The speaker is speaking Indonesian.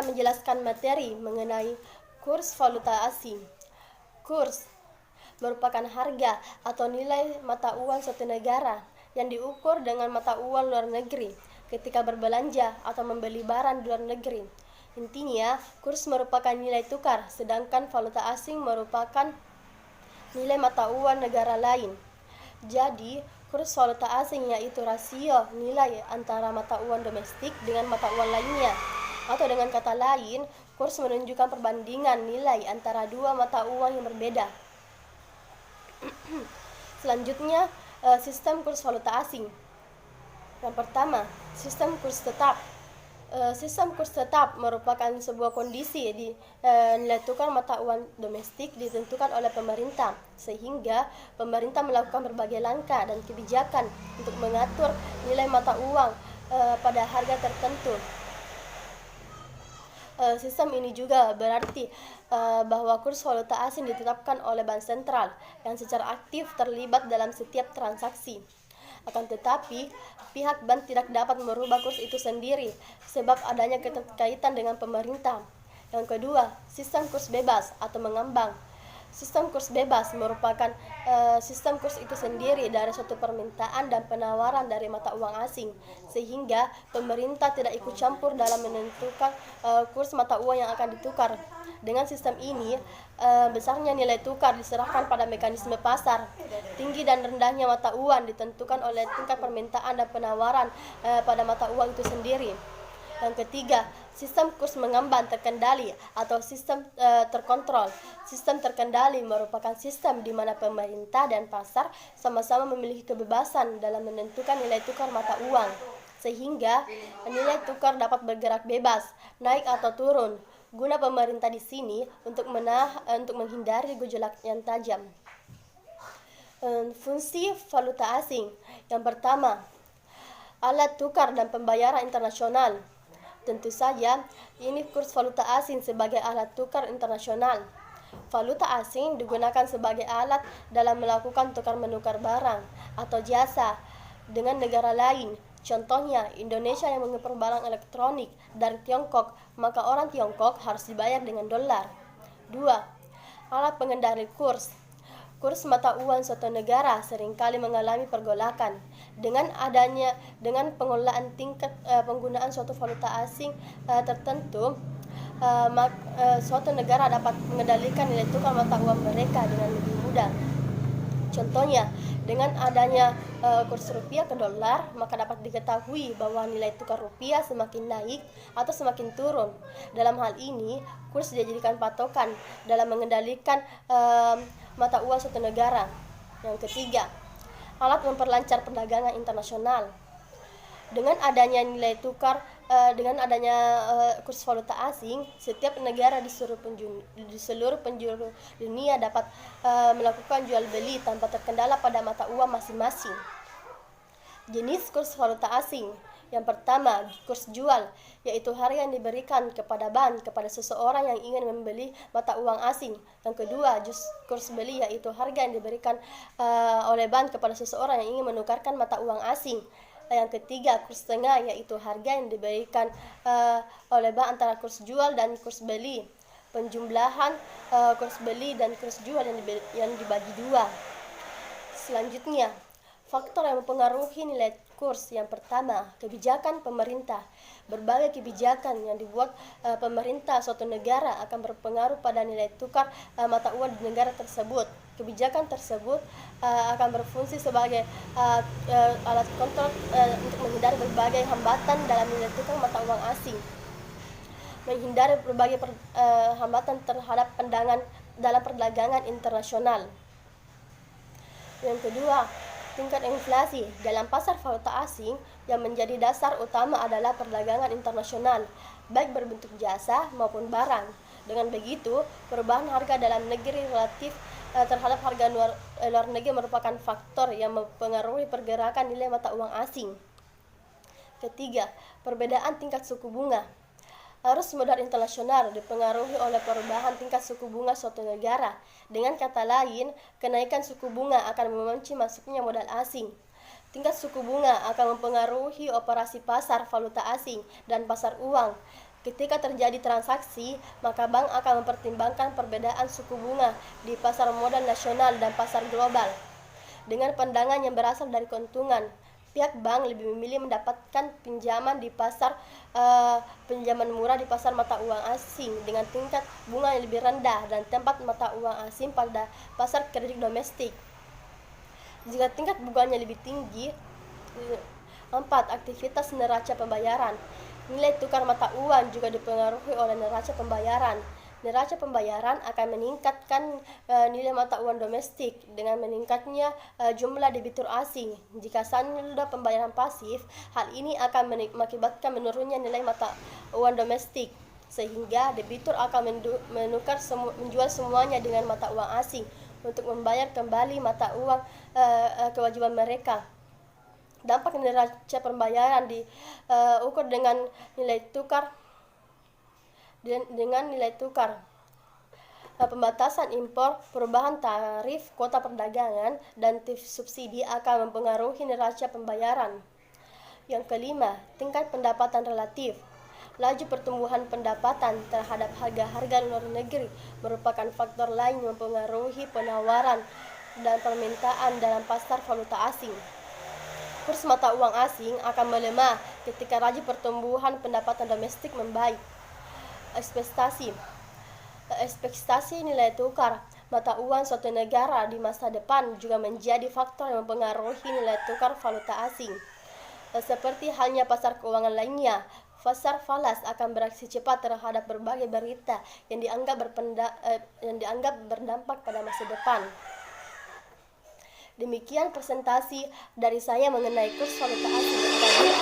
akan menjelaskan materi mengenai kurs valuta asing. Kurs merupakan harga atau nilai mata uang suatu negara yang diukur dengan mata uang luar negeri ketika berbelanja atau membeli barang di luar negeri. Intinya, kurs merupakan nilai tukar, sedangkan valuta asing merupakan nilai mata uang negara lain. Jadi, kurs valuta asing yaitu rasio nilai antara mata uang domestik dengan mata uang lainnya. Atau dengan kata lain, kurs menunjukkan perbandingan nilai antara dua mata uang yang berbeda. Selanjutnya, sistem kurs valuta asing. Yang pertama, sistem kurs tetap. Sistem kurs tetap merupakan sebuah kondisi di nilai tukar mata uang domestik ditentukan oleh pemerintah, sehingga pemerintah melakukan berbagai langkah dan kebijakan untuk mengatur nilai mata uang pada harga tertentu. Sistem ini juga berarti bahwa kurs valuta asing ditetapkan oleh bank sentral yang secara aktif terlibat dalam setiap transaksi. Akan tetapi, pihak bank tidak dapat merubah kurs itu sendiri sebab adanya keterkaitan dengan pemerintah. Yang kedua, sistem kurs bebas atau mengambang. Sistem kurs bebas merupakan sistem kurs itu sendiri dari suatu permintaan dan penawaran dari mata uang asing, sehingga pemerintah tidak ikut campur dalam menentukan kurs mata uang yang akan ditukar. Dengan sistem ini, besarnya nilai tukar diserahkan pada mekanisme pasar. Tinggi dan rendahnya mata uang ditentukan oleh tingkat permintaan dan penawaran pada mata uang itu sendiri. Yang ketiga, sistem kurs mengambang terkendali atau sistem terkontrol. Sistem terkendali merupakan sistem di mana pemerintah dan pasar sama-sama memiliki kebebasan dalam menentukan nilai tukar mata uang, sehingga nilai tukar dapat bergerak bebas, naik atau turun. Guna pemerintah di sini untuk menghindari gejolak yang tajam. Fungsi valuta asing. Yang pertama, alat tukar dan pembayaran internasional. Tentu saja, ini kurs valuta asing sebagai alat tukar internasional. Valuta asing digunakan sebagai alat dalam melakukan tukar-menukar barang atau jasa dengan negara lain. Contohnya, Indonesia yang mengimpor barang elektronik dari Tiongkok, maka orang Tiongkok harus dibayar dengan dolar. 2. Alat pengendali kurs. Kurs mata uang suatu negara seringkali mengalami pergolakan. Dengan pengelolaan tingkat penggunaan suatu valuta asing tertentu, suatu negara dapat mengendalikan nilai tukar mata uang mereka dengan lebih mudah. Contohnya, dengan adanya kurs rupiah ke dolar, maka dapat diketahui bahwa nilai tukar rupiah semakin naik atau semakin turun. Dalam hal ini, kurs dijadikan patokan dalam mengendalikan mata uang suatu negara. Yang ketiga, alat memperlancar perdagangan internasional. Dengan adanya nilai tukar, kurs valuta asing, setiap negara di seluruh penjuru dunia dapat melakukan jual beli tanpa terkendala pada mata uang masing-masing. Jenis kurs valuta asing. Yang pertama, kurs jual, yaitu harga yang diberikan kepada bank kepada seseorang yang ingin membeli mata uang asing. Yang kedua, kurs beli, yaitu harga yang diberikan oleh bank kepada seseorang yang ingin menukarkan mata uang asing. Yang ketiga, kurs tengah, yaitu harga yang diberikan oleh bank antara kurs jual dan kurs beli. Penjumlahan kurs beli dan kurs jual yang dibagi dua. Selanjutnya, faktor yang mempengaruhi nilai kurs. Yang pertama, kebijakan pemerintah. Berbagai kebijakan yang dibuat pemerintah suatu negara akan berpengaruh pada nilai tukar mata uang di negara tersebut. Kebijakan tersebut akan berfungsi sebagai alat kontrol untuk menghindari berbagai hambatan dalam nilai tukar mata uang asing. Menghindari berbagai hambatan terhadap pandangan dalam perdagangan internasional. Yang kedua, tingkat inflasi. Dalam pasar valuta asing, yang menjadi dasar utama adalah perdagangan internasional, baik berbentuk jasa maupun barang. Dengan begitu, perubahan harga dalam negeri relatif terhadap harga luar negeri merupakan faktor yang mempengaruhi pergerakan nilai mata uang asing. Ketiga, perbedaan tingkat suku bunga. Arus modal internasional dipengaruhi oleh perubahan tingkat suku bunga suatu negara. Dengan kata lain, kenaikan suku bunga akan memancing masuknya modal asing. Tingkat suku bunga akan mempengaruhi operasi pasar valuta asing dan pasar uang. Ketika terjadi transaksi, maka bank akan mempertimbangkan perbedaan suku bunga di pasar modal nasional dan pasar global. Dengan pandangan yang berasal dari keuntungan, pihak bank lebih memilih mendapatkan pinjaman murah di pasar mata uang asing dengan tingkat bunga yang lebih rendah dan tempat mata uang asing pada pasar kredit domestik. Jika tingkat bunganya lebih tinggi. 4. Aktivitas neraca pembayaran. Nilai tukar mata uang juga dipengaruhi oleh neraca pembayaran. Neraca pembayaran akan meningkatkan nilai mata uang domestik dengan meningkatnya jumlah debitur asing. Jika saldo pembayaran pasif, hal ini akan mengakibatkan menurunnya nilai mata uang domestik, sehingga debitur akan menjual semuanya dengan mata uang asing untuk membayar kembali mata uang kewajiban mereka. Dampak neraca pembayaran diukur dengan nilai tukar. Pembatasan impor, perubahan tarif, kuota perdagangan, dan subsidi akan mempengaruhi neraca pembayaran. Yang kelima, tingkat pendapatan relatif. Laju pertumbuhan pendapatan terhadap harga-harga luar negeri merupakan faktor lain yang mempengaruhi penawaran dan permintaan dalam pasar valuta asing. Kurs mata uang asing akan melemah ketika laju pertumbuhan pendapatan domestik membaik. Ekspektasi nilai tukar mata uang suatu negara di masa depan juga menjadi faktor yang mempengaruhi nilai tukar valuta asing. Seperti halnya pasar keuangan lainnya, pasar falas akan bereaksi cepat terhadap berbagai berita yang dianggap berdampak pada masa depan. Demikian presentasi dari saya mengenai kurs valuta asing.